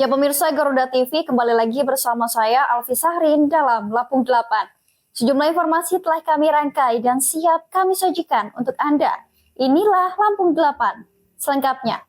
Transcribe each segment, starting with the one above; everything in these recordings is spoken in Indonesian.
Ya pemirsa Garuda TV kembali lagi bersama saya Alfi Sahrin dalam Lampung 8. Sejumlah informasi telah kami rangkai dan siap kami sajikan untuk Anda. Inilah Lampung 8 selengkapnya.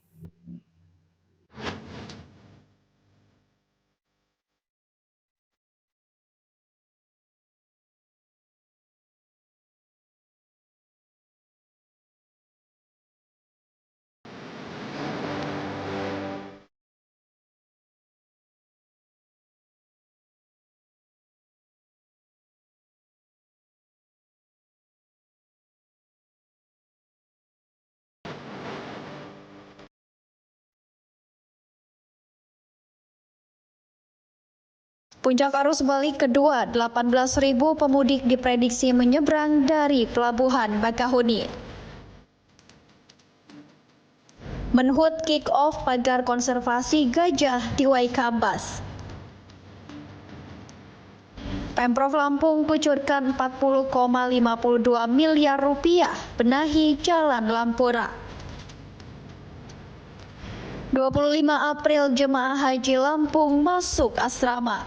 Puncak arus balik kedua, 18.000 pemudik diprediksi menyeberang dari Pelabuhan Bakahuni. Menhut kick-off pagar konservasi gajah di Waikambas. Pemprov Lampung kucurkan 40,52 miliar rupiah benahi Jalan Lampura. 25 April jemaah haji Lampung masuk asrama.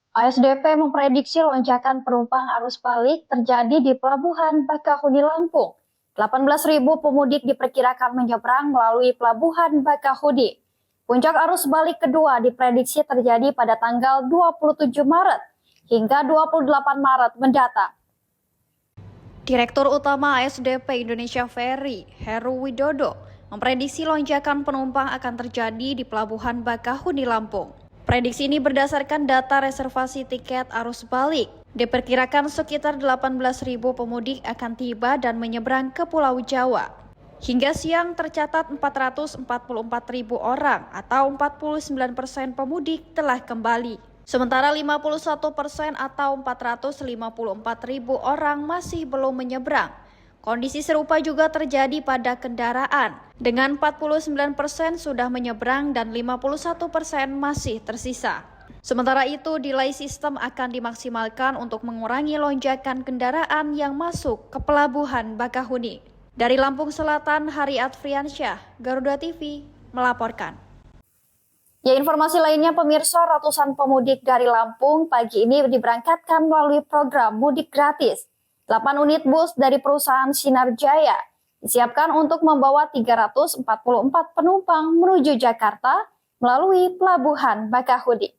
ASDP memprediksi lonjakan penumpang arus balik terjadi di Pelabuhan Bakahuni Lampung. 18.000 pemudik diperkirakan menyeberang melalui Pelabuhan Bakahuni. Puncak arus balik kedua diprediksi terjadi pada tanggal 27 Maret hingga 28 Maret mendatang. Direktur Utama ASDP Indonesia Ferry, Heru Widodo, memprediksi lonjakan penumpang akan terjadi di Pelabuhan Bakahuni Lampung. Prediksi ini berdasarkan data reservasi tiket arus balik. Diperkirakan sekitar 18.000 pemudik akan tiba dan menyeberang ke Pulau Jawa. Hingga siang tercatat 444.000 orang atau 49% pemudik telah kembali. Sementara 51% atau 454.000 orang masih belum menyeberang. Kondisi serupa juga terjadi pada kendaraan, dengan 49% sudah menyeberang dan 51% masih tersisa. Sementara itu, delay sistem akan dimaksimalkan untuk mengurangi lonjakan kendaraan yang masuk ke Pelabuhan Bakahuni. Dari Lampung Selatan, Hariat Friansyah, Garuda TV, melaporkan. Ya, informasi lainnya pemirsa, ratusan pemudik dari Lampung pagi ini diberangkatkan melalui program mudik gratis. 8 unit bus dari perusahaan Sinar Jaya disiapkan untuk membawa 344 penumpang menuju Jakarta melalui Pelabuhan Bakahuni.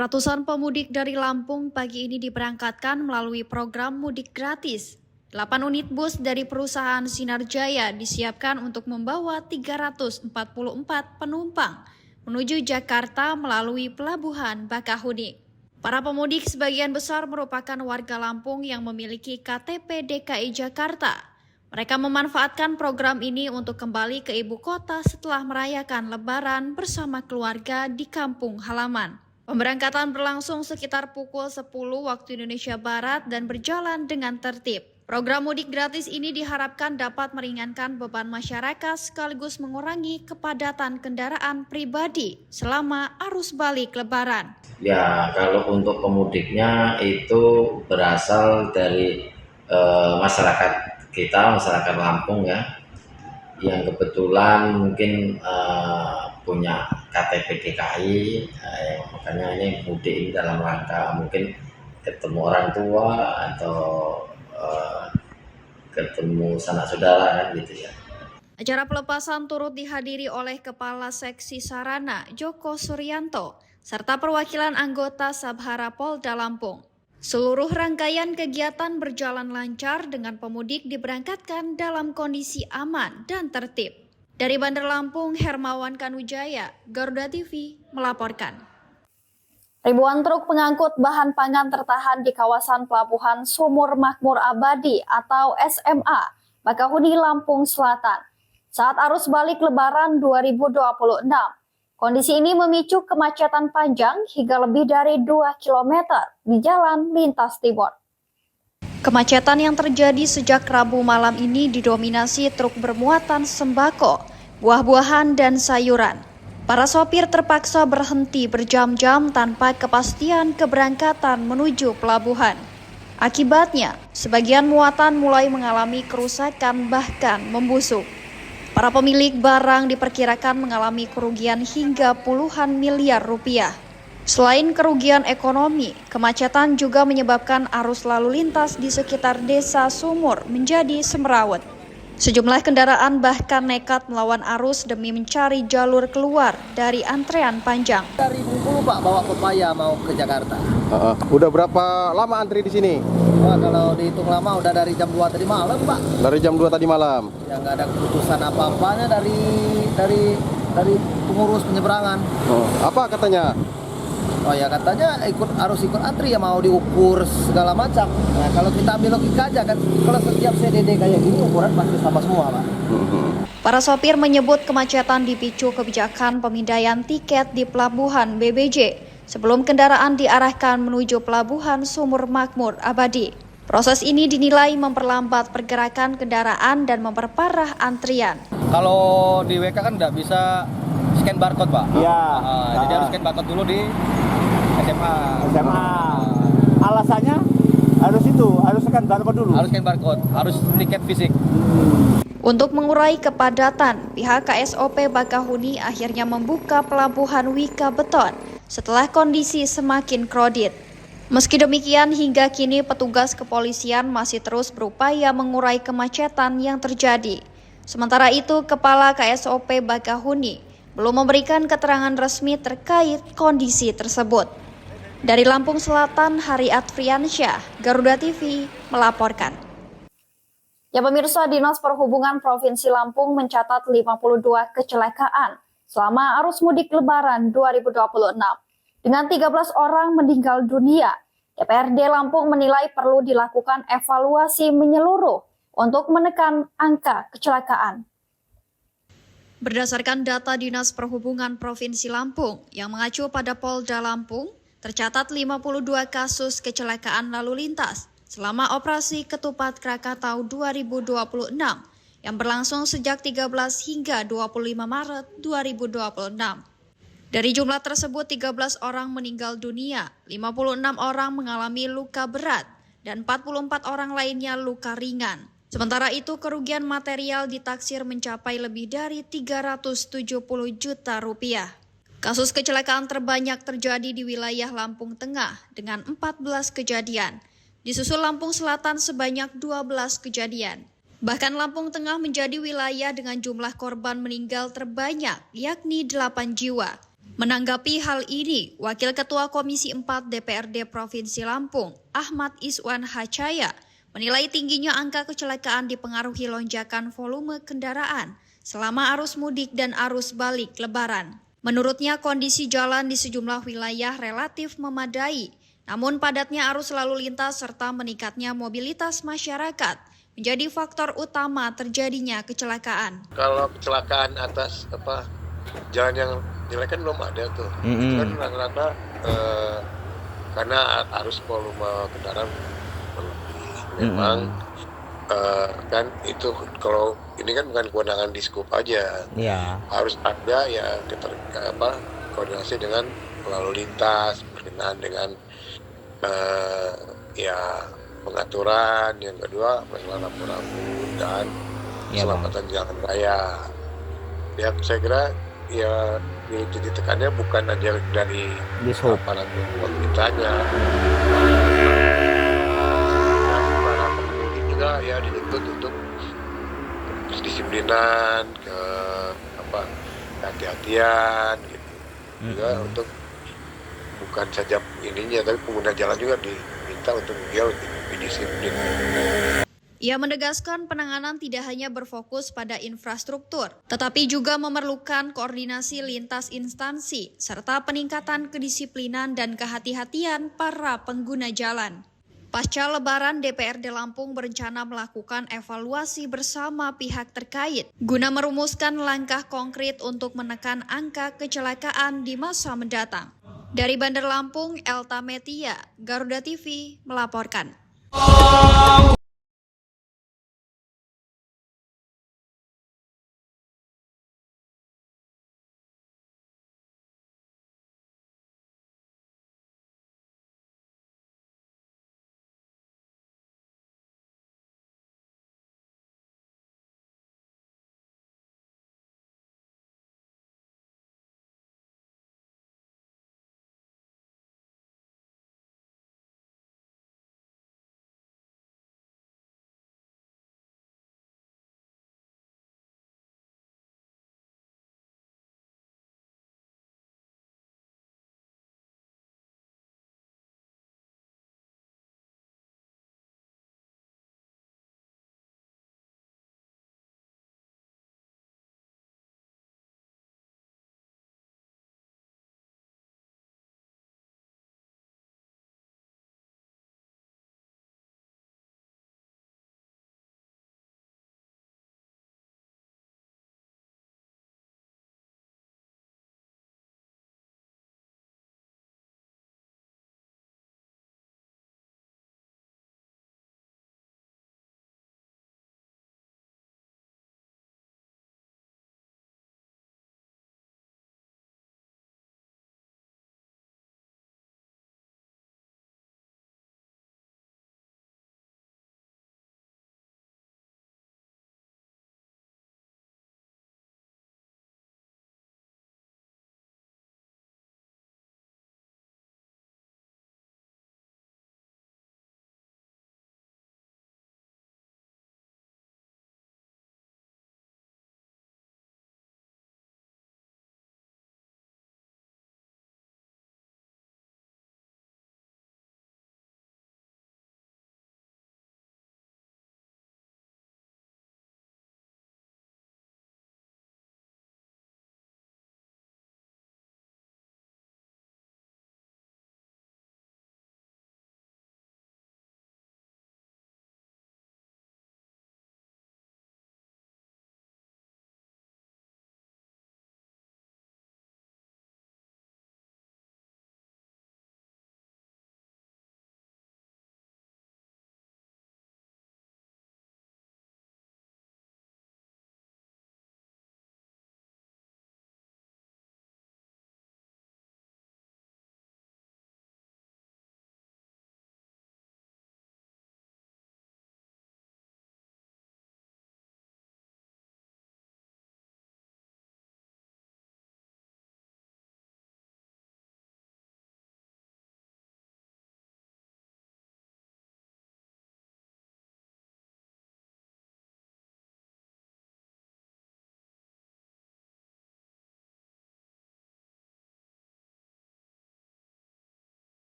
Ratusan pemudik dari Lampung pagi ini diberangkatkan melalui program mudik gratis. 8 unit bus dari perusahaan Sinar Jaya disiapkan untuk membawa 344 penumpang menuju Jakarta melalui Pelabuhan Bakahuni. Para pemudik sebagian besar merupakan warga Lampung yang memiliki KTP DKI Jakarta. Mereka memanfaatkan program ini untuk kembali ke ibu kota setelah merayakan Lebaran bersama keluarga di kampung halaman. Pemberangkatan berlangsung sekitar pukul 10 waktu Indonesia Barat dan berjalan dengan tertib. Program mudik gratis ini diharapkan dapat meringankan beban masyarakat sekaligus mengurangi kepadatan kendaraan pribadi selama arus balik Lebaran. Ya, kalau untuk pemudiknya itu berasal dari masyarakat kita, masyarakat Lampung ya, yang kebetulan mungkin punya KTP DKI, makanya ini mudik dalam rangka mungkin ketemu orang tua atau ketemu sanak saudara kan gitu ya. Acara pelepasan turut dihadiri oleh Kepala Seksi Sarana Joko Suryanto serta perwakilan anggota Sabhara Polda Lampung. Seluruh rangkaian kegiatan berjalan lancar dengan pemudik diberangkatkan dalam kondisi aman dan tertib. Dari Bandar Lampung, Hermawan Kanujaya, Garuda TV melaporkan. Ribuan truk pengangkut bahan pangan tertahan di kawasan Pelabuhan Sumur Makmur Abadi atau SMA, Bakahuni, Lampung Selatan saat arus balik Lebaran 2026. Kondisi ini memicu kemacetan panjang hingga lebih dari 2 km di jalan lintas timur. Kemacetan yang terjadi sejak Rabu malam ini didominasi truk bermuatan sembako, buah-buahan, dan sayuran. Para sopir terpaksa berhenti berjam-jam tanpa kepastian keberangkatan menuju pelabuhan. Akibatnya, sebagian muatan mulai mengalami kerusakan bahkan membusuk. Para pemilik barang diperkirakan mengalami kerugian hingga puluhan miliar rupiah. Selain kerugian ekonomi, kemacetan juga menyebabkan arus lalu lintas di sekitar desa Sumur menjadi semrawut. Sejumlah kendaraan bahkan nekat melawan arus demi mencari jalur keluar dari antrean panjang. Dari Bengkulu Pak, bawa pepaya mau ke Jakarta. Udah berapa lama antri di sini? Wah, kalau dihitung lama udah dari jam 2 tadi malam Pak. Dari jam 2 tadi malam. Yang nggak ada keputusan apa-apanya dari pengurus penyeberangan. Apa katanya? Oh ya katanya harus ikut antri ya, mau diukur segala macam. Nah kalau kita ambil logika aja kan, kalau setiap CDD kayak gini ukuran pasti sama semua Pak. Para sopir menyebut kemacetan dipicu kebijakan pemindaian tiket di pelabuhan BBJ sebelum kendaraan diarahkan menuju pelabuhan Sumur Makmur Abadi. Proses ini dinilai memperlambat pergerakan kendaraan dan memperparah antrian. Kalau di WK kan nggak bisa scan barcode Pak. Iya. Jadi harus scan barcode dulu di SMA. Alasannya harus scan barcode dulu. Harus scan barcode, harus tiket fisik. Untuk mengurai kepadatan, pihak KSOP Bakahuni akhirnya membuka pelabuhan Wika Beton setelah kondisi semakin kredit. Meski demikian, hingga kini petugas kepolisian masih terus berupaya mengurai kemacetan yang terjadi. Sementara itu, Kepala KSOP Bakahuni belum memberikan keterangan resmi terkait kondisi tersebut. Dari Lampung Selatan, Hari Adfriansyah, Garuda TV melaporkan. Ya pemirsa, Dinas Perhubungan Provinsi Lampung mencatat 52 kecelakaan selama arus mudik Lebaran 2026. Dengan 13 orang meninggal dunia, DPRD Lampung menilai perlu dilakukan evaluasi menyeluruh untuk menekan angka kecelakaan. Berdasarkan data Dinas Perhubungan Provinsi Lampung yang mengacu pada Polda Lampung, tercatat 52 kasus kecelakaan lalu lintas selama operasi Ketupat Krakatau 2026 yang berlangsung sejak 13 hingga 25 Maret 2026. Dari jumlah tersebut, 13 orang meninggal dunia, 56 orang mengalami luka berat, dan 44 orang lainnya luka ringan. Sementara itu, kerugian material ditaksir mencapai lebih dari 370 juta rupiah. Kasus kecelakaan terbanyak terjadi di wilayah Lampung Tengah dengan 14 kejadian. Disusul Lampung Selatan sebanyak 12 kejadian. Bahkan Lampung Tengah menjadi wilayah dengan jumlah korban meninggal terbanyak, yakni 8 jiwa. Menanggapi hal ini, Wakil Ketua Komisi 4 DPRD Provinsi Lampung, Ahmad Iswan Hacaya, menilai tingginya angka kecelakaan dipengaruhi lonjakan volume kendaraan selama arus mudik dan arus balik Lebaran. Menurutnya, kondisi jalan di sejumlah wilayah relatif memadai, namun padatnya arus lalu lintas serta meningkatnya mobilitas masyarakat menjadi faktor utama terjadinya kecelakaan. Kalau kecelakaan atas jalan yang jelek kan belum ada tuh. Itu kan rata-rata karena arus volume kendaraan berlebih. Memang kan itu kalau ini kan bukan kewenangan Dishub aja. Iya. Harus ada ya koordinasi dengan lalu lintas berkenaan dengan pengaturan, yang kedua masalah rambu-rambu dan keselamatan jalan raya. Ya saya kira ya titik tekannya bukan aja dari aparat pemerintahnya. Para pengemudi juga ya dituntut untuk kedisiplinan, hati-hatian gitu. Juga untuk bukan saja ininya, tapi pengguna jalan juga diminta untuk dia lebih disiplin. Ia menegaskan penanganan tidak hanya berfokus pada infrastruktur, tetapi juga memerlukan koordinasi lintas instansi, serta peningkatan kedisiplinan dan kehati-hatian para pengguna jalan. Pasca Lebaran, DPRD Lampung berencana melakukan evaluasi bersama pihak terkait guna merumuskan langkah konkret untuk menekan angka kecelakaan di masa mendatang. Dari Bandar Lampung, Elta Metia, Garuda TV melaporkan.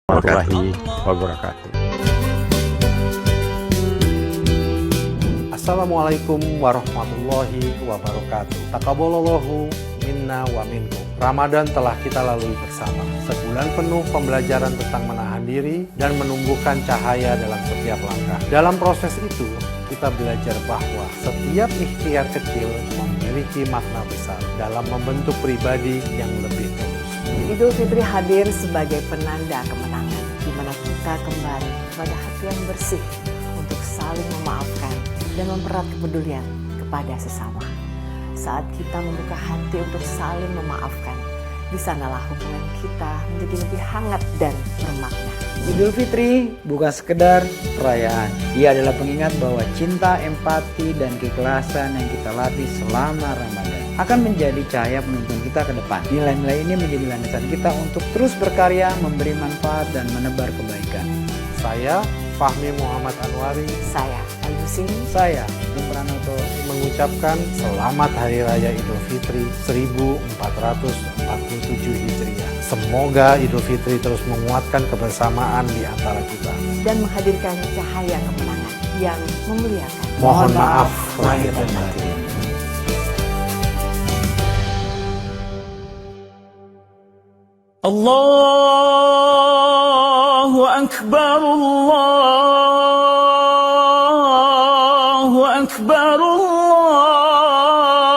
warahmatullahi wabarakatuh. Assalamualaikum warahmatullahi wabarakatuh. Taqabbalallahu minna wa minkum. Ramadan telah kita lalui bersama. Sebulan penuh pembelajaran tentang menahan diri dan menumbuhkan cahaya dalam setiap langkah. Dalam proses itu, kita belajar bahwa setiap ikhtiar kecil memiliki makna besar dalam membentuk pribadi yang lebih tulus. Idul Fitri hadir sebagai penanda kemenangan, di mana kita kembali pada hati yang bersih untuk saling memaafkan dan mempererat kepedulian kepada sesama. Saat kita membuka hati untuk saling memaafkan, di sanalah hubungan kita menjadi lebih hangat dan bermakna. Idul Fitri bukan sekedar perayaan. Ia adalah pengingat bahwa cinta, empati, dan keikhlasan yang kita latih selama Ramadan akan menjadi cahaya penuntun kita ke depan. Nilai-nilai ini menjadi landasan kita untuk terus berkarya, memberi manfaat, dan menebar kebaikan. Saya, Fahmi Muhammad Anwari. Saya, Ayusin. Saya, Pranoto, mengucapkan Selamat Hari Raya Idul Fitri 1447 Hijriah. Semoga Idul Fitri terus menguatkan kebersamaan di antara kita dan menghadirkan cahaya kemenangan yang memuliakan. Mohon maaf lahir dan batin. Allahu Akbar, Allahu Akbar,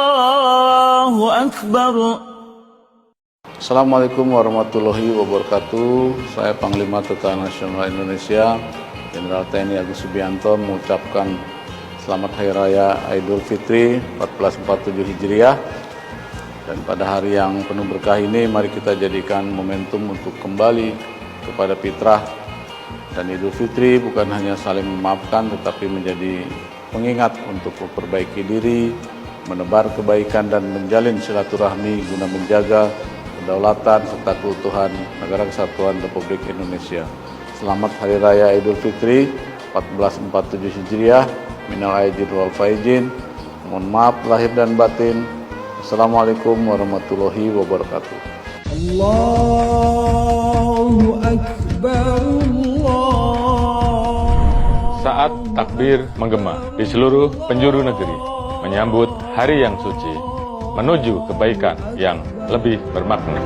Allahu Akbar. Assalamualaikum warahmatullahi wabarakatuh. Saya Panglima Tentara Nasional Indonesia, Jenderal TNI Agus Subianto, mengucapkan Selamat Hari Raya Idul Fitri 1447 Hijriah. Dan pada hari yang penuh berkah ini, mari kita jadikan momentum untuk kembali kepada fitrah. Dan Idul Fitri bukan hanya saling memaafkan, tetapi menjadi pengingat untuk memperbaiki diri, menebar kebaikan, dan menjalin silaturahmi guna menjaga kedaulatan serta keutuhan Negara Kesatuan Republik Indonesia. Selamat Hari Raya Idul Fitri 1447 Hijriah. Minal aidin wal faizin. Mohon maaf lahir dan batin. Assalamualaikum warahmatullahi wabarakatuh. Allahu Akbar, Saat takbir menggema di seluruh penjuru negeri menyambut hari yang suci menuju kebaikan yang lebih bermakna.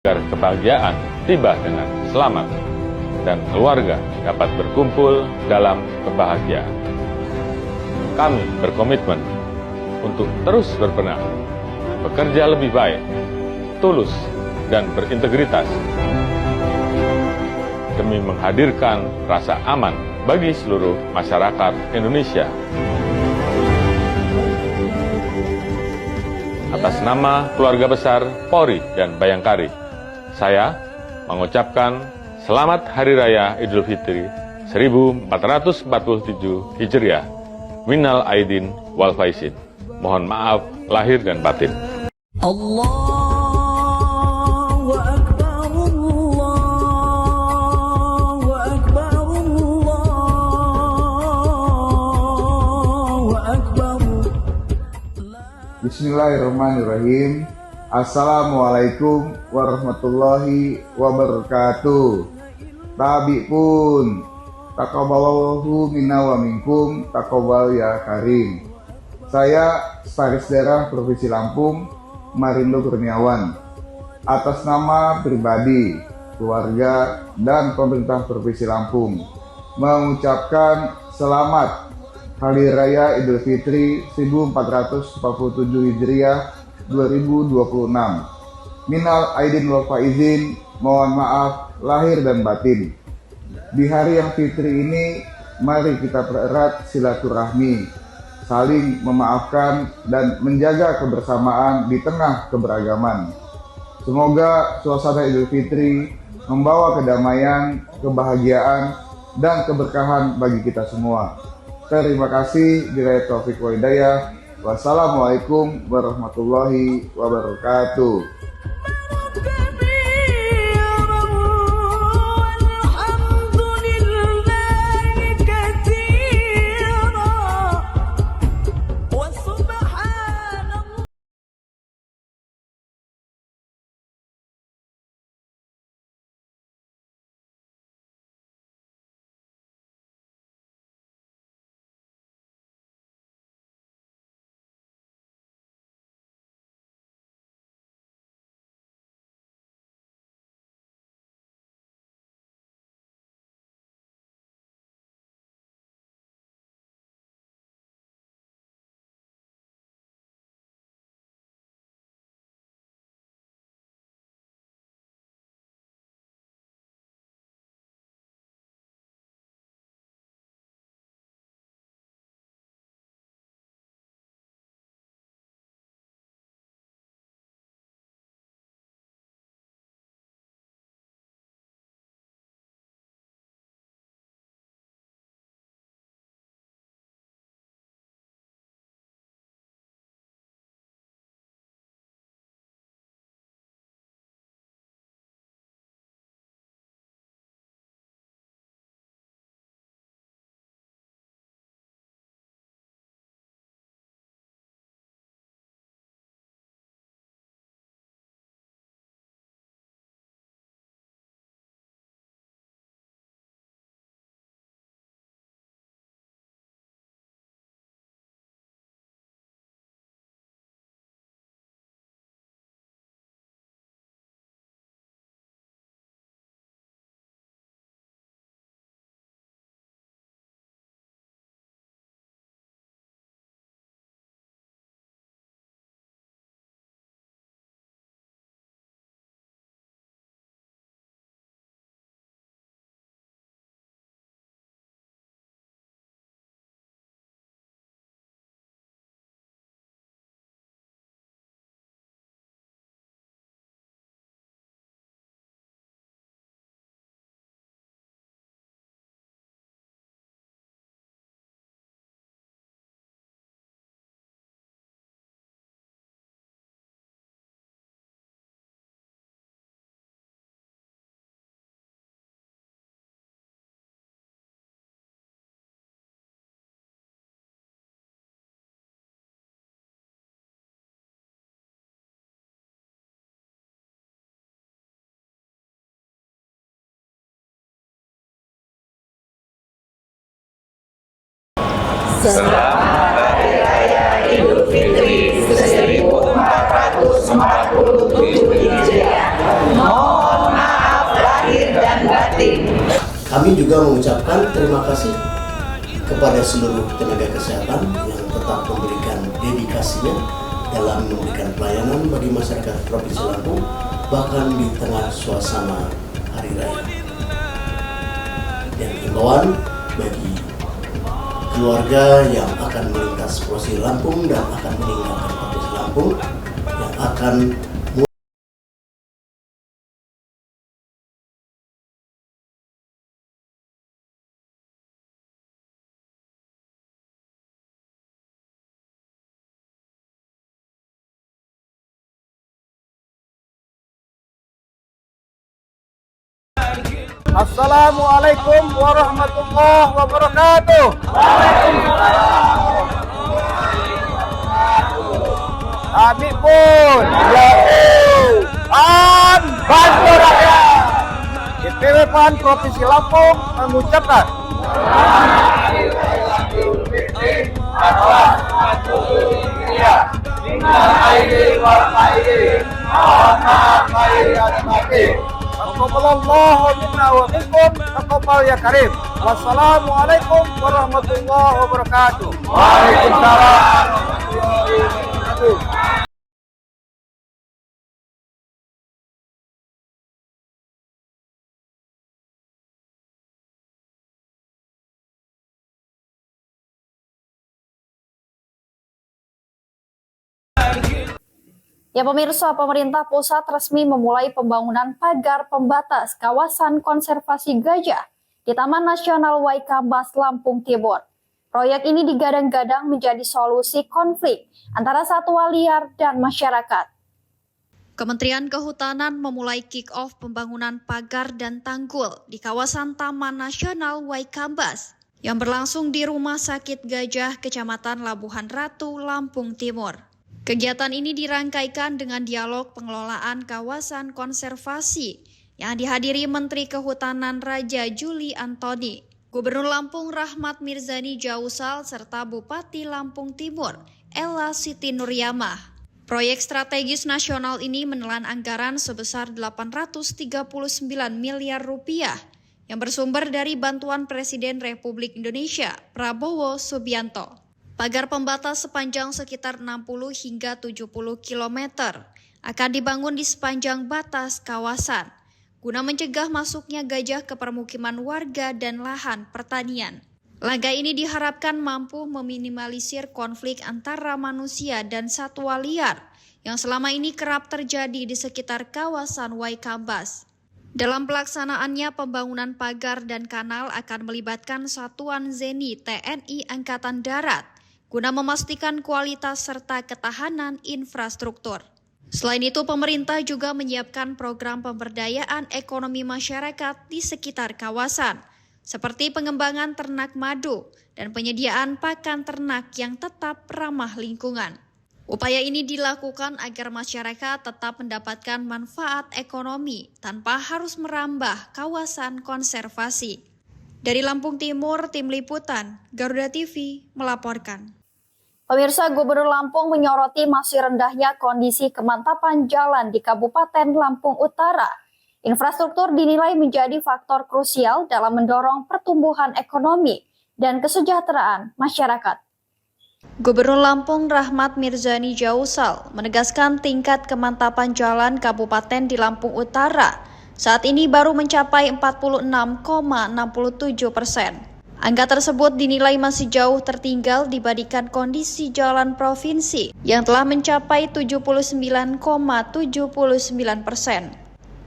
Agar kebahagiaan tiba dengan selamat dan keluarga dapat berkumpul dalam kebahagiaan. Kami berkomitmen untuk terus berbenah, bekerja lebih baik, tulus, dan berintegritas demi menghadirkan rasa aman bagi seluruh masyarakat Indonesia. Atas nama keluarga besar Polri dan Bayangkari, saya mengucapkan Selamat Hari Raya Idul Fitri 1447 Hijriah. Minal aidin wal faizin. Mohon maaf lahir dan batin. Allahu Akbar, Allahu Akbar, Allahu Akbar. Bismillahirrahmanirrahim. Assalamualaikum warahmatullahi wabarakatuh. Tabi pun taqabbalallahu minna wa minkum, taqabbal ya karim. Saya Sekretaris Daerah Provinsi Lampung, Marindo Kurniawan, atas nama pribadi, keluarga, dan pemerintah Provinsi Lampung mengucapkan selamat Hari Raya Idul Fitri 1447 Hijriah 2026. Minal aidin wal faizin, mohon maaf lahir dan batin. Di hari yang fitri ini, mari kita pererat silaturahmi, saling memaafkan dan menjaga kebersamaan di tengah keberagaman. Semoga suasana Idul Fitri membawa kedamaian, kebahagiaan, dan keberkahan bagi kita semua. Terima kasih. Billahi taufiq wal hidayah. Wassalamualaikum warahmatullahi wabarakatuh. Selamat Hari Raya Idul Fitri 1447 Hijriah. Mohon maaf lahir dan batin. Kami juga mengucapkan terima kasih kepada seluruh tenaga kesehatan yang tetap memberikan dedikasinya dalam memberikan pelayanan bagi masyarakat Provinsi Lampung, bahkan di tengah suasana Hari Raya. Dan himbauan bagi keluarga yang akan melintas Provinsi Lampung dan akan meninggalkan Provinsi Lampung yang akan Assalamualaikum warahmatullahi wabarakatuh. Kami pun PAN bantu rakyat. DPW PAN Provinsi Lampung mengucapkan Taqabbalallahu minna wa minkum, taqabbal ya karim. Wassalamualaikum warahmatullahi wabarakatuh. Waalaikumsalam warahmatullahi wabarakatuh. Ya pemirsa, pemerintah pusat resmi memulai pembangunan pagar pembatas kawasan konservasi gajah di Taman Nasional Waikambas, Lampung Timur. Proyek ini digadang-gadang menjadi solusi konflik antara satwa liar dan masyarakat. Kementerian Kehutanan memulai kick-off pembangunan pagar dan tanggul di kawasan Taman Nasional Waikambas yang berlangsung di Rumah Sakit Gajah, Kecamatan Labuhan Ratu, Lampung Timur. Kegiatan ini dirangkaikan dengan dialog pengelolaan kawasan konservasi yang dihadiri Menteri Kehutanan Raja Juli Antoni, Gubernur Lampung Rahmat Mirzani Jausal, serta Bupati Lampung Timur Ella Siti Nuryamah. Proyek strategis nasional ini menelan anggaran sebesar 839 miliar rupiah yang bersumber dari bantuan Presiden Republik Indonesia Prabowo Subianto. Pagar pembatas sepanjang sekitar 60 hingga 70 km akan dibangun di sepanjang batas kawasan guna mencegah masuknya gajah ke permukiman warga dan lahan pertanian. Langkah ini diharapkan mampu meminimalisir konflik antara manusia dan satwa liar yang selama ini kerap terjadi di sekitar kawasan Waikambas. Dalam pelaksanaannya, pembangunan pagar dan kanal akan melibatkan Satuan Zeni TNI Angkatan Darat guna memastikan kualitas serta ketahanan infrastruktur. Selain itu, pemerintah juga menyiapkan program pemberdayaan ekonomi masyarakat di sekitar kawasan, seperti pengembangan ternak madu dan penyediaan pakan ternak yang tetap ramah lingkungan. Upaya ini dilakukan agar masyarakat tetap mendapatkan manfaat ekonomi tanpa harus merambah kawasan konservasi. Dari Lampung Timur, Tim Liputan, Garuda TV melaporkan. Pemirsa, Gubernur Lampung menyoroti masih rendahnya kondisi kemantapan jalan di Kabupaten Lampung Utara. Infrastruktur dinilai menjadi faktor krusial dalam mendorong pertumbuhan ekonomi dan kesejahteraan masyarakat. Gubernur Lampung Rahmat Mirzani Jausal menegaskan tingkat kemantapan jalan kabupaten di Lampung Utara saat ini baru mencapai 46,67%. Angka tersebut dinilai masih jauh tertinggal dibandingkan kondisi jalan provinsi yang telah mencapai 79,79%.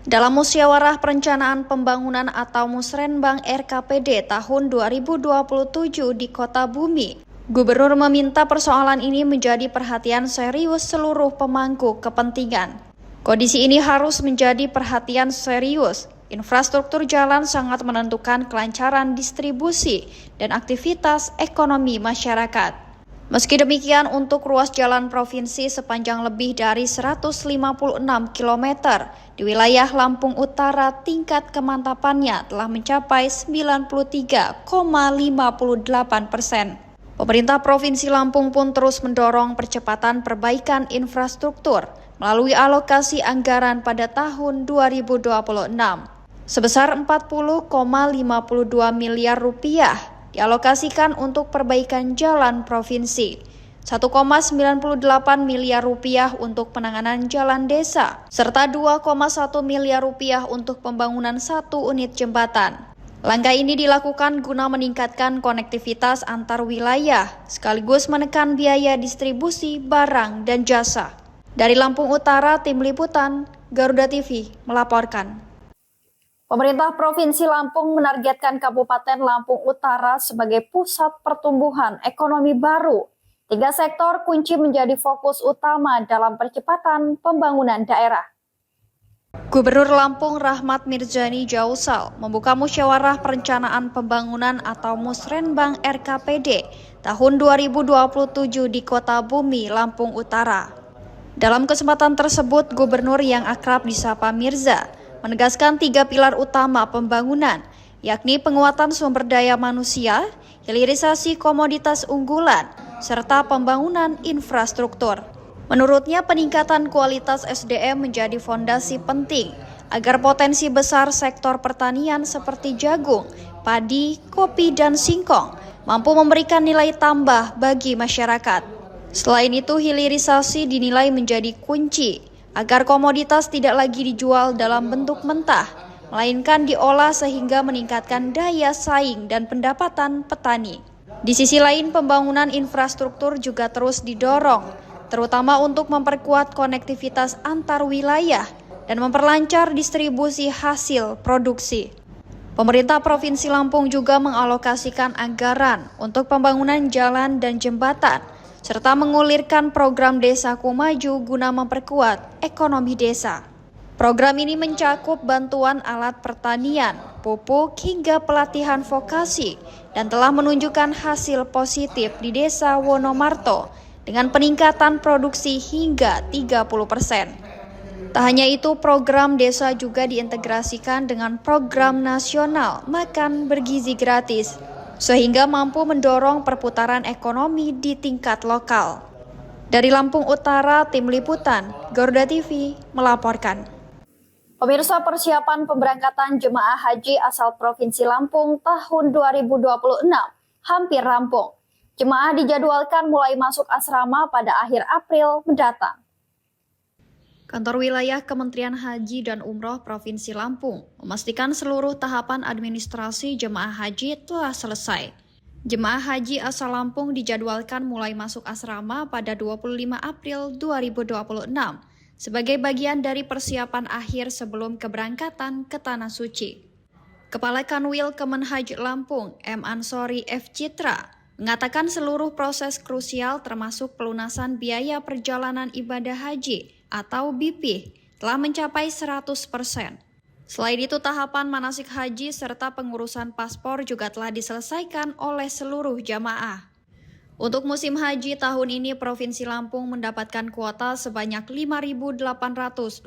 Dalam musyawarah perencanaan pembangunan atau Musrenbang RKPD tahun 2027 di Kota Bumi, Gubernur meminta persoalan ini menjadi perhatian serius seluruh pemangku kepentingan. Kondisi ini harus menjadi perhatian serius. Infrastruktur jalan sangat menentukan kelancaran distribusi dan aktivitas ekonomi masyarakat. Meski demikian, untuk ruas jalan provinsi sepanjang lebih dari 156 km di wilayah Lampung Utara, tingkat kemantapannya telah mencapai 93,58%. Pemerintah Provinsi Lampung pun terus mendorong percepatan perbaikan infrastruktur melalui alokasi anggaran pada tahun 2026. Sebesar 40,52 miliar rupiah dialokasikan untuk perbaikan jalan provinsi, 1,98 miliar rupiah untuk penanganan jalan desa, serta 2,1 miliar rupiah untuk pembangunan 1 unit jembatan. Langkah ini dilakukan guna meningkatkan konektivitas antar wilayah, sekaligus menekan biaya distribusi barang dan jasa. Dari Lampung Utara, Tim Liputan, Garuda TV melaporkan. Pemerintah Provinsi Lampung menargetkan Kabupaten Lampung Utara sebagai pusat pertumbuhan ekonomi baru. 3 sektor kunci menjadi fokus utama dalam percepatan pembangunan daerah. Gubernur Lampung Rahmat Mirzani Jausal membuka musyawarah perencanaan pembangunan atau Musrenbang RKPD tahun 2027 di Kota Bumi, Lampung Utara. Dalam kesempatan tersebut, Gubernur yang akrab disapa Mirza menegaskan 3 pilar utama pembangunan, yakni penguatan sumber daya manusia, hilirisasi komoditas unggulan, serta pembangunan infrastruktur. Menurutnya, peningkatan kualitas SDM menjadi fondasi penting agar potensi besar sektor pertanian seperti jagung, padi, kopi, dan singkong mampu memberikan nilai tambah bagi masyarakat. Selain itu, hilirisasi dinilai menjadi kunci agar komoditas tidak lagi dijual dalam bentuk mentah, melainkan diolah sehingga meningkatkan daya saing dan pendapatan petani. Di sisi lain, pembangunan infrastruktur juga terus didorong terutama untuk memperkuat konektivitas antar wilayah dan memperlancar distribusi hasil produksi. Pemerintah Provinsi Lampung juga mengalokasikan anggaran untuk pembangunan jalan dan jembatan, serta mengulirkan program Desaku Maju guna memperkuat ekonomi desa. Program ini mencakup bantuan alat pertanian, pupuk, hingga pelatihan vokasi, dan telah menunjukkan hasil positif di Desa Wonomarto dengan peningkatan produksi hingga 30%. Tak hanya itu, program desa juga diintegrasikan dengan program nasional makan bergizi gratis, sehingga mampu mendorong perputaran ekonomi di tingkat lokal. Dari Lampung Utara, Tim Liputan, Garuda TV melaporkan. Pemirsa, persiapan pemberangkatan jemaah haji asal Provinsi Lampung tahun 2026 hampir rampung. Jemaah dijadwalkan mulai masuk asrama pada akhir April mendatang. Kantor Wilayah Kementerian Haji dan Umroh Provinsi Lampung memastikan seluruh tahapan administrasi jemaah haji telah selesai. Jemaah haji asal Lampung dijadwalkan mulai masuk asrama pada 25 April 2026 sebagai bagian dari persiapan akhir sebelum keberangkatan ke Tanah Suci. Kepala Kanwil Kemenhaj Lampung, M. Ansori F. Citra, mengatakan seluruh proses krusial termasuk pelunasan biaya perjalanan ibadah haji atau BP telah mencapai 100%. Selain itu, tahapan manasik haji serta pengurusan paspor juga telah diselesaikan oleh seluruh jamaah. Untuk musim haji tahun ini, Provinsi Lampung mendapatkan kuota sebanyak 5.827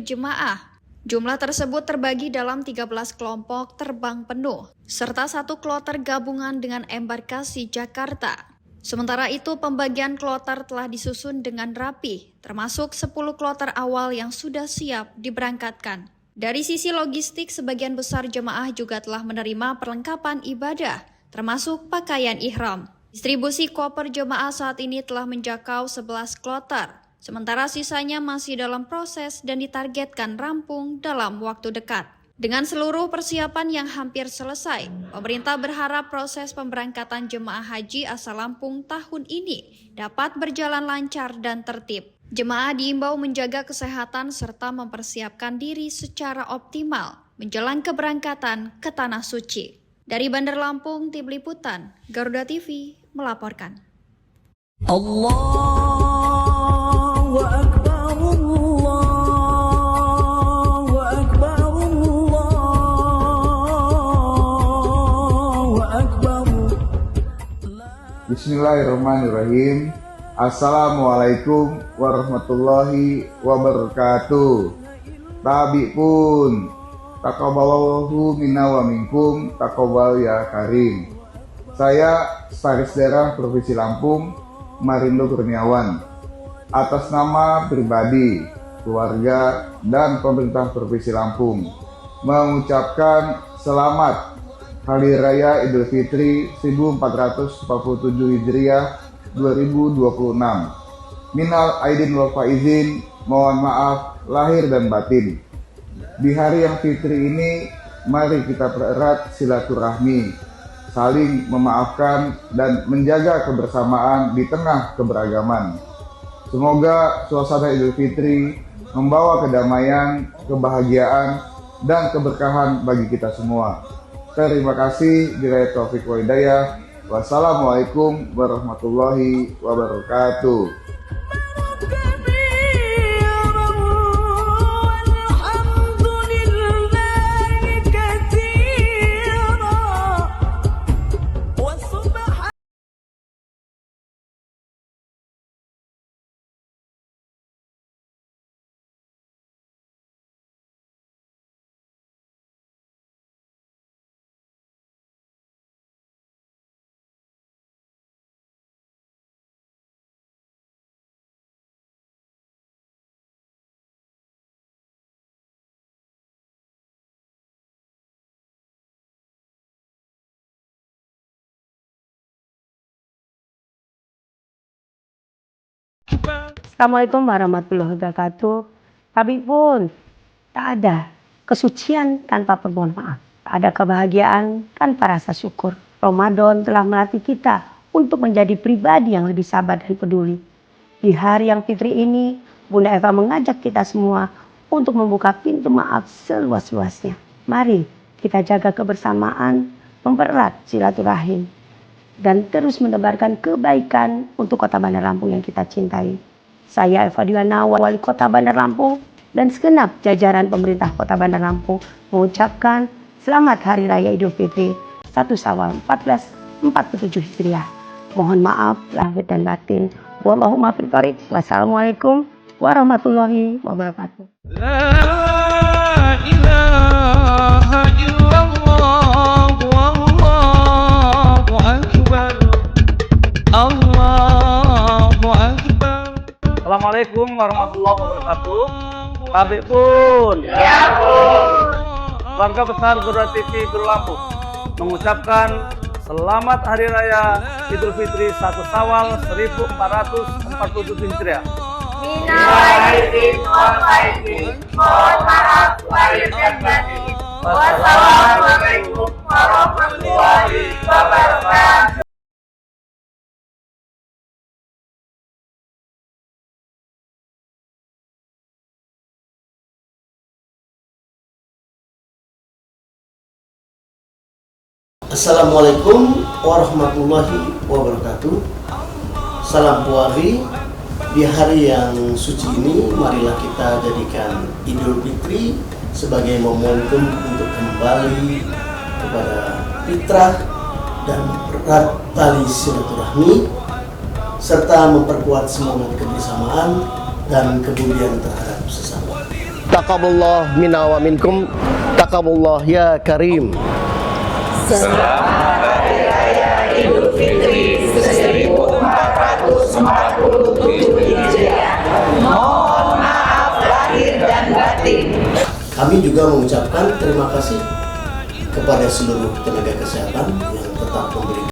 jemaah. Jumlah tersebut terbagi dalam 13 kelompok terbang penuh, serta 1 kloter gabungan dengan embarkasi Jakarta. Sementara itu, pembagian kloter telah disusun dengan rapi, termasuk 10 kloter awal yang sudah siap diberangkatkan. Dari sisi logistik, sebagian besar jemaah juga telah menerima perlengkapan ibadah, termasuk pakaian ihram. Distribusi koper jemaah saat ini telah menjangkau 11 kloter, sementara sisanya masih dalam proses dan ditargetkan rampung dalam waktu dekat. Dengan seluruh persiapan yang hampir selesai, pemerintah berharap proses pemberangkatan jemaah haji asal Lampung tahun ini dapat berjalan lancar dan tertib. Jemaah diimbau menjaga kesehatan serta mempersiapkan diri secara optimal menjelang keberangkatan ke Tanah Suci. Dari Bandar Lampung, Tim Liputan, Garuda TV melaporkan. Allahu Akbar, Allahu Akbar, Allahu Akbar. Bismillahirrahmanirrahim. Assalamualaikum warahmatullahi wabarakatuh. Tabi pun taqabbalallahu minna wa minkum, taqabbal ya karim. Saya Sekretaris Daerah Provinsi Lampung, Marindo Kurniawan, atas nama pribadi, keluarga, dan pemerintah Provinsi Lampung mengucapkan selamat Hari Raya Idul Fitri 1447 Hijriah 2026. Minal aidin wal faizin, mohon maaf lahir dan batin. Di hari yang fitri ini, mari kita pererat silaturahmi, saling memaafkan dan menjaga kebersamaan di tengah keberagaman. Semoga suasana Idul Fitri membawa kedamaian, kebahagiaan, dan keberkahan bagi kita semua. Terima kasih. Billahi taufiq wal hidayah. Wassalamualaikum warahmatullahi wabarakatuh. Assalamualaikum warahmatullahi wabarakatuh. Tapi pun tak ada kesucian tanpa permohonan maaf. Tak ada kebahagiaan tanpa rasa syukur. Ramadan telah melatih kita untuk menjadi pribadi yang lebih sabar dan peduli. Di hari yang fitri ini, Bunda Eva mengajak kita semua untuk membuka pintu maaf seluas-luasnya. Mari kita jaga kebersamaan, mempererat silaturahim, dan terus menebarkan kebaikan untuk Kota Bandar Lampung yang kita cintai. Saya Eva Diana, Wali Kota Bandar Lampung, dan segenap jajaran pemerintah Kota Bandar Lampung mengucapkan Selamat Hari Raya Idul Fitri 1 Syawal 1447 Hijriah. Mohon maaf lahir dan batin. Wallahumma fil thoriq. Wassalamualaikum warahmatullahi wabarakatuh. La ilaha illallah wallahu akbar. Allahu akbar. Assalamualaikum warahmatullahi wabarakatuh. Pabrik pun. Ya pun. Keluarga besar Gurura TV Guru Lampung mengucapkan Selamat Hari Raya Idul Fitri 1 Syawal 1447 Hijriah. Minal aidin wal faizin. Mohon maaf lahir dan batin. Wassalamualaikum warahmatullahi wabarakatuh. Assalamualaikum warahmatullahi wabarakatuh. Salam puari. Di hari yang suci ini, marilah kita jadikan Idul Fitri sebagai momentum untuk kembali kepada fitrah dan mempererat tali silaturahmi serta memperkuat semangat kebersamaan dan kepedulian terhadap sesama. Taqabbalallahu minna wa minkum. Taqabbalallahu ya karim. Selamat Hari Raya Idul Fitri 1447 Hijriah. Mohon maaf lahir dan batin. Kami juga mengucapkan terima kasih kepada seluruh tenaga kesehatan yang tetap memberikan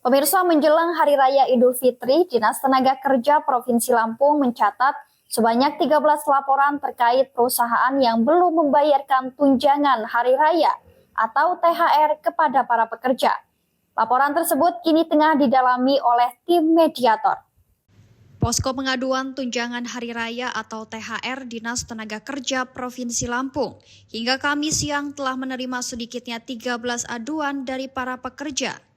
Pemirsa, menjelang Hari Raya Idul Fitri, Dinas Tenaga Kerja Provinsi Lampung mencatat sebanyak 13 laporan terkait perusahaan yang belum membayarkan tunjangan Hari Raya atau THR kepada para pekerja. Laporan tersebut kini tengah didalami oleh tim mediator. Posko pengaduan tunjangan Hari Raya atau THR Dinas Tenaga Kerja Provinsi Lampung hingga Kamis siang telah menerima sedikitnya 13 aduan dari para pekerja.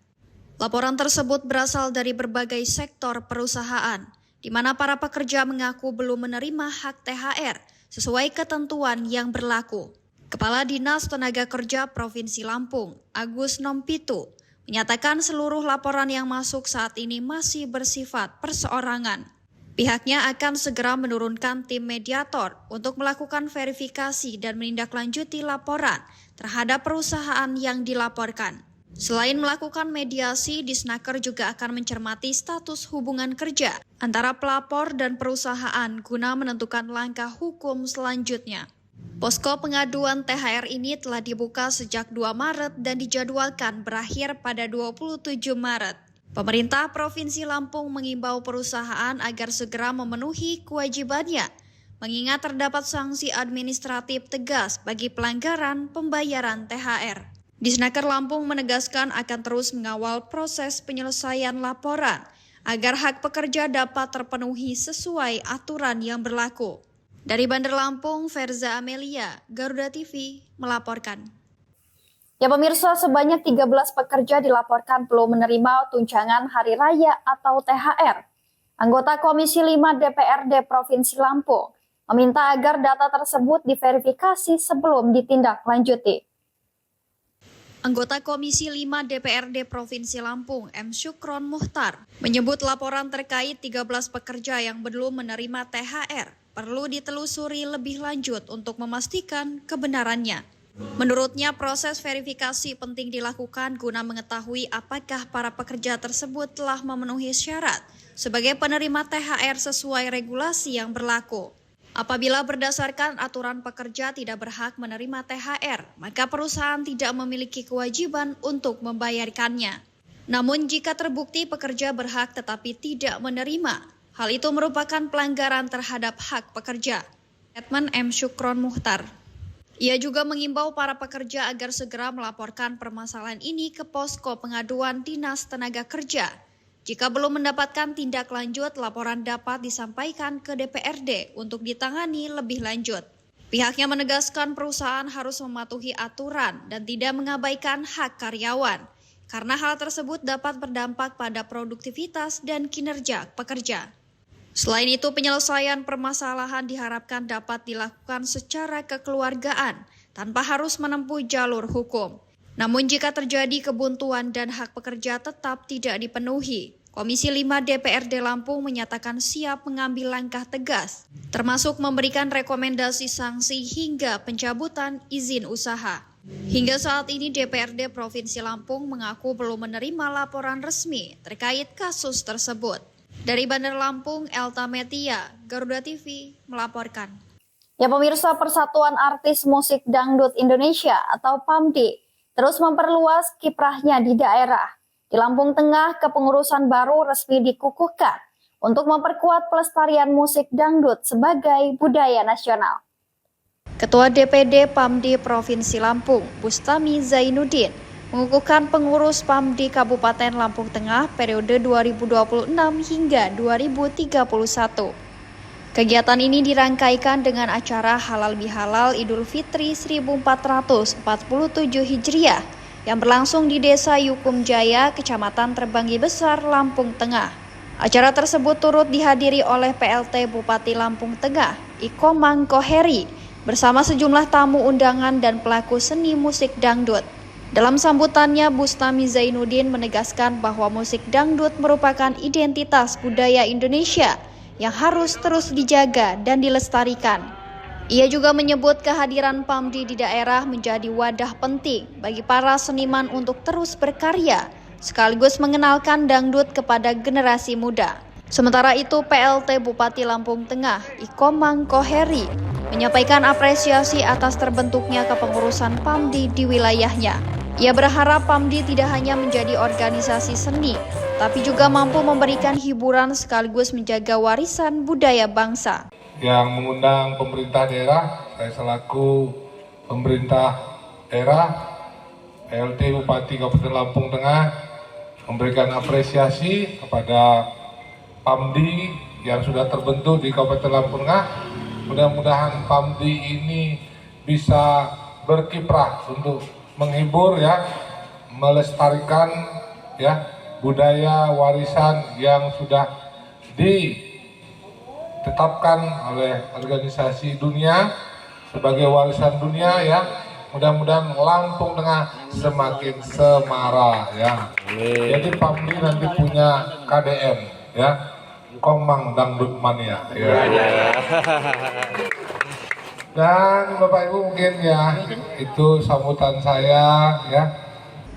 Laporan tersebut berasal dari berbagai sektor perusahaan, di mana para pekerja mengaku belum menerima hak THR sesuai ketentuan yang berlaku. Kepala Dinas Tenaga Kerja Provinsi Lampung, Agus Nompitu, menyatakan seluruh laporan yang masuk saat ini masih bersifat perseorangan. Pihaknya akan segera menurunkan tim mediator untuk melakukan verifikasi dan menindaklanjuti laporan terhadap perusahaan yang dilaporkan. Selain melakukan mediasi, Disnaker juga akan mencermati status hubungan kerja antara pelapor dan perusahaan guna menentukan langkah hukum selanjutnya. Posko pengaduan THR ini telah dibuka sejak 2 Maret dan dijadwalkan berakhir pada 27 Maret. Pemerintah Provinsi Lampung mengimbau perusahaan agar segera memenuhi kewajibannya, mengingat terdapat sanksi administratif tegas bagi pelanggaran pembayaran THR. Disnaker Lampung menegaskan akan terus mengawal proses penyelesaian laporan agar hak pekerja dapat terpenuhi sesuai aturan yang berlaku. Dari Bandar Lampung, Verza Amelia, Garuda TV, melaporkan. Ya pemirsa, sebanyak 13 pekerja dilaporkan belum menerima tunjangan Hari Raya atau THR. Anggota Komisi 5 DPRD Provinsi Lampung meminta agar data tersebut diverifikasi sebelum ditindaklanjuti. Anggota Komisi 5 DPRD Provinsi Lampung, M. Syukron Muhtar, menyebut laporan terkait 13 pekerja yang belum menerima THR perlu ditelusuri lebih lanjut untuk memastikan kebenarannya. Menurutnya, proses verifikasi penting dilakukan guna mengetahui apakah para pekerja tersebut telah memenuhi syarat sebagai penerima THR sesuai regulasi yang berlaku. Apabila berdasarkan aturan pekerja tidak berhak menerima THR, maka perusahaan tidak memiliki kewajiban untuk membayarkannya. Namun jika terbukti pekerja berhak tetapi tidak menerima, hal itu merupakan pelanggaran terhadap hak pekerja. Statement M. Syukron Muhtar. Ia juga mengimbau para pekerja agar segera melaporkan permasalahan ini ke posko pengaduan Dinas Tenaga Kerja. Jika belum mendapatkan tindak lanjut, laporan dapat disampaikan ke DPRD untuk ditangani lebih lanjut. Pihaknya menegaskan perusahaan harus mematuhi aturan dan tidak mengabaikan hak karyawan, karena hal tersebut dapat berdampak pada produktivitas dan kinerja pekerja. Selain itu, penyelesaian permasalahan diharapkan dapat dilakukan secara kekeluargaan tanpa harus menempuh jalur hukum. Namun jika terjadi kebuntuan dan hak pekerja tetap tidak dipenuhi, Komisi 5 DPRD Lampung menyatakan siap mengambil langkah tegas, termasuk memberikan rekomendasi sanksi hingga pencabutan izin usaha. Hingga saat ini DPRD Provinsi Lampung mengaku belum menerima laporan resmi terkait kasus tersebut. Dari Bandar Lampung, Elta Metia, Garuda TV, melaporkan. Ya pemirsa, Persatuan Artis Musik Dangdut Indonesia atau PAMDI terus memperluas kiprahnya di daerah. Di Lampung Tengah, kepengurusan baru resmi dikukuhkan untuk memperkuat pelestarian musik dangdut sebagai budaya nasional. Ketua DPD PAMDI Provinsi Lampung, Bustami Zainuddin, mengukuhkan pengurus PAMDI Kabupaten Lampung Tengah periode 2026 hingga 2031. Kegiatan ini dirangkaikan dengan acara Halal Bihalal Idul Fitri 1447 Hijriah yang berlangsung di Desa Yukum Jaya, Kecamatan Terbanggi Besar, Lampung Tengah. Acara tersebut turut dihadiri oleh PLT Bupati Lampung Tengah, Ikomang Koheri, bersama sejumlah tamu undangan dan pelaku seni musik dangdut. Dalam sambutannya, Bustami Zainuddin menegaskan bahwa musik dangdut merupakan identitas budaya Indonesia yang harus terus dijaga dan dilestarikan. Ia juga menyebut kehadiran PAMDI di daerah menjadi wadah penting bagi para seniman untuk terus berkarya, sekaligus mengenalkan dangdut kepada generasi muda. Sementara itu, PLT Bupati Lampung Tengah, Ikomang Koheri, menyampaikan apresiasi atas terbentuknya kepengurusan PAMDI di wilayahnya. Ia berharap PAMDI tidak hanya menjadi organisasi seni, tapi juga mampu memberikan hiburan sekaligus menjaga warisan budaya bangsa. Yang mengundang pemerintah daerah, saya selaku pemerintah daerah, PLT Bupati Kabupaten Lampung Tengah, memberikan apresiasi kepada PAMDI yang sudah terbentuk di Kabupaten Lampung Tengah. Mudah-mudahan PAMDI ini bisa berkiprah untuk menghibur ya, melestarikan ya budaya warisan yang sudah ditetapkan oleh organisasi dunia sebagai warisan dunia ya. Mudah-mudahan Lampung Tengah semakin semara ya. Jadi PAMDI nanti punya KDM ya, Komang Dangdut Mania ya. Dan Bapak Ibu mungkin ya itu sambutan saya ya.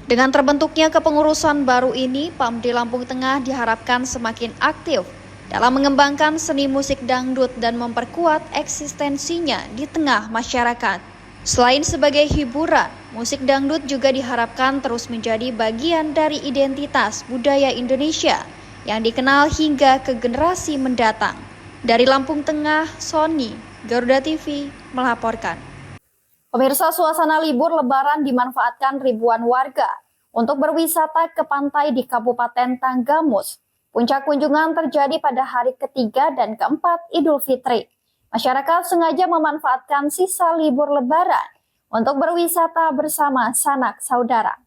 Dengan terbentuknya kepengurusan baru ini, PAMDI Lampung Tengah diharapkan semakin aktif dalam mengembangkan seni musik dangdut dan memperkuat eksistensinya di tengah masyarakat. Selain sebagai hiburan, musik dangdut juga diharapkan terus menjadi bagian dari identitas budaya Indonesia yang dikenal hingga ke generasi mendatang. Dari Lampung Tengah, Sony, Garuda TV melaporkan. Pemirsa, suasana libur Lebaran dimanfaatkan ribuan warga untuk berwisata ke pantai di Kabupaten Tanggamus. Puncak kunjungan terjadi pada hari ketiga dan keempat Idul Fitri. Masyarakat sengaja memanfaatkan sisa libur Lebaran untuk berwisata bersama sanak saudara.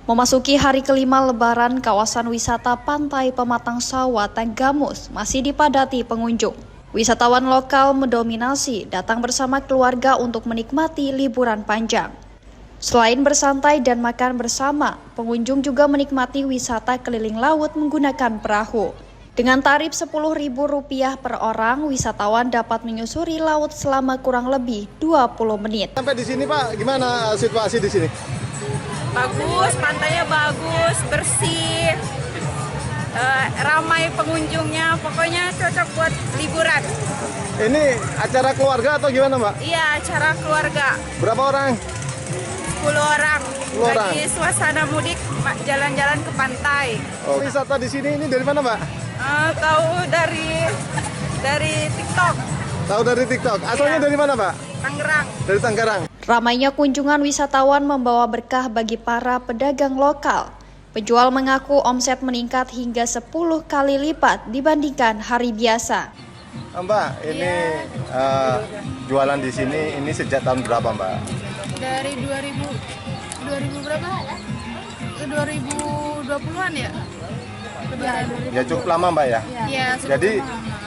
Memasuki hari kelima Lebaran, kawasan wisata Pantai Pematang Sawah Tanggamus masih dipadati pengunjung. Wisatawan lokal mendominasi datang bersama keluarga untuk menikmati liburan panjang. Selain bersantai dan makan bersama, pengunjung juga menikmati wisata keliling laut menggunakan perahu. Dengan tarif Rp10.000 per orang, wisatawan dapat menyusuri laut selama kurang lebih 20 menit. Sampai di sini Pak, gimana situasi di sini? Bagus, pantainya bagus, bersih, ramai pengunjungnya, pokoknya cocok buat liburan. Ini acara keluarga atau gimana Mbak? Iya, acara keluarga. Berapa orang? 10 orang. 10 orang. Lagi suasana mudik, jalan-jalan ke pantai. Oh, wisata di sini ini dari mana Mbak? Tahu dari TikTok. Tahu dari TikTok. Asalnya dari mana Pak? Tangerang. Dari Tangerang. Ramainya kunjungan wisatawan membawa berkah bagi para pedagang lokal. Penjual mengaku omset meningkat hingga 10 kali lipat dibandingkan hari biasa. Mbak, ini jualan di sini ini sejak tahun berapa Mbak? Dari 2000 berapa? 2020-an ya? Ya cukup lama Mbak ya? Iya. Jadi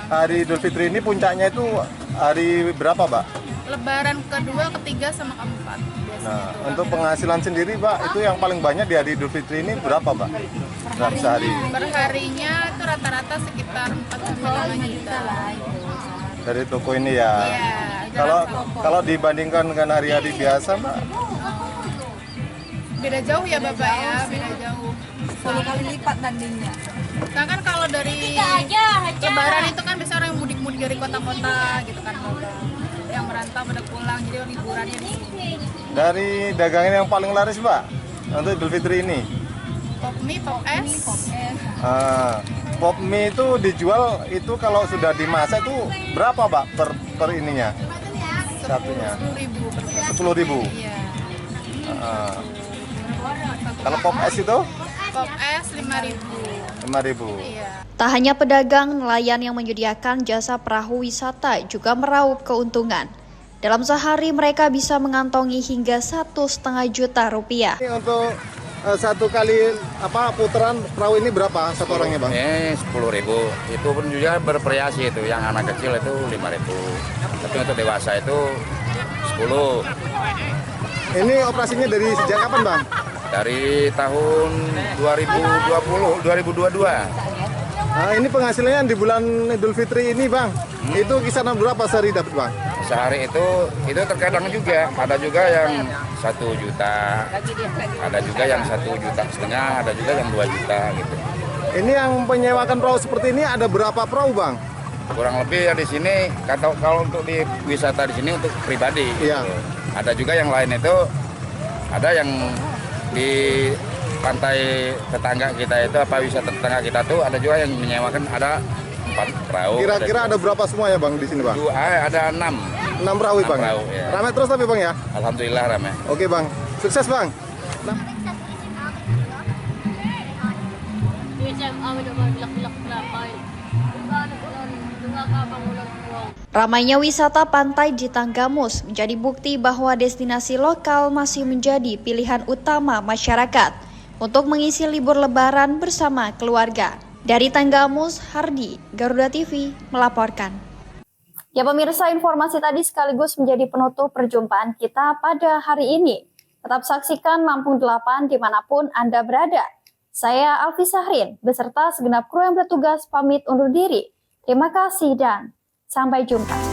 hari Idul Fitri ini puncaknya itu hari berapa Mbak? Lebaran kedua, ketiga, sama keempat. Nah, untuk penghasilan sendiri Mbak, itu yang paling banyak di hari Idul Fitri ini berapa Mbak? Berapa sehari? Perharinya itu rata-rata sekitar 4-5 juta lah. Dari toko ini ya? Iya. Kalau dibandingkan dengan hari-hari biasa Mbak? Beda jauh ya Bapak ya, beda jauh. 10 kali lipat tandingnya. Sedangkan kalau dari Lebaran itu kan biasanya orang yang mudik-mudik dari kota-kota gitu kan Bapak. Yang merantau pada pulang, jadi liburannya di sini. Dari dagangan yang paling laris Mbak, untuk Idul Fitri ini? Pop mie, pop es. Pop mie itu dijual itu kalau sudah dimasak itu berapa Mbak per ininya? Satunya? 10.000. Iya. Kalau pop es itu? Pop es 5.000. 5.000. Iya. Tak hanya pedagang, nelayan yang menyediakan jasa perahu wisata juga meraup keuntungan. Dalam sehari mereka bisa mengantongi hingga Rp1,5 juta. Ini untuk satu kali putaran perahu ini berapa satu orangnya Bang? 10.000. Itu pun juga bervariasi itu. Yang anak kecil itu 5.000. Tapi untuk dewasa itu 10. Ini operasinya dari sejak kapan Bang? Dari tahun 2022. Nah, ini penghasilannya di bulan Idul Fitri ini Bang, itu kisaran berapa sehari dapat Bang? Sehari itu terkadang juga, ada juga yang 1 juta, ada juga yang 1,5 juta, ada juga yang 2 juta gitu. Ini yang menyewakan perahu seperti ini ada berapa perahu Bang? Kurang lebih ya di sini, kalau untuk di wisata di sini untuk pribadi. Iya. Gitu. Ada juga yang lain itu, ada yang di pantai tetangga kita itu wisata tetangga kita tuh ada juga yang menyewakan ada 4 perahu. Kira-kira ada berapa semua ya Bang di sini Bang? Ada 6. 6 perahu Bang. Perahu, ya. Ramai terus tapi Bang ya? Alhamdulillah ramai. Oke Bang, sukses Bang. Ramainya wisata pantai di Tanggamus menjadi bukti bahwa destinasi lokal masih menjadi pilihan utama masyarakat untuk mengisi libur Lebaran bersama keluarga. Dari Tanggamus, Hardi, Garuda TV melaporkan. Ya pemirsa, informasi tadi sekaligus menjadi penutup perjumpaan kita pada hari ini. Tetap saksikan Lampung 8 dimanapun Anda berada. Saya Alfi Sahrin beserta segenap kru yang bertugas pamit undur diri. Terima kasih dan sampai jumpa.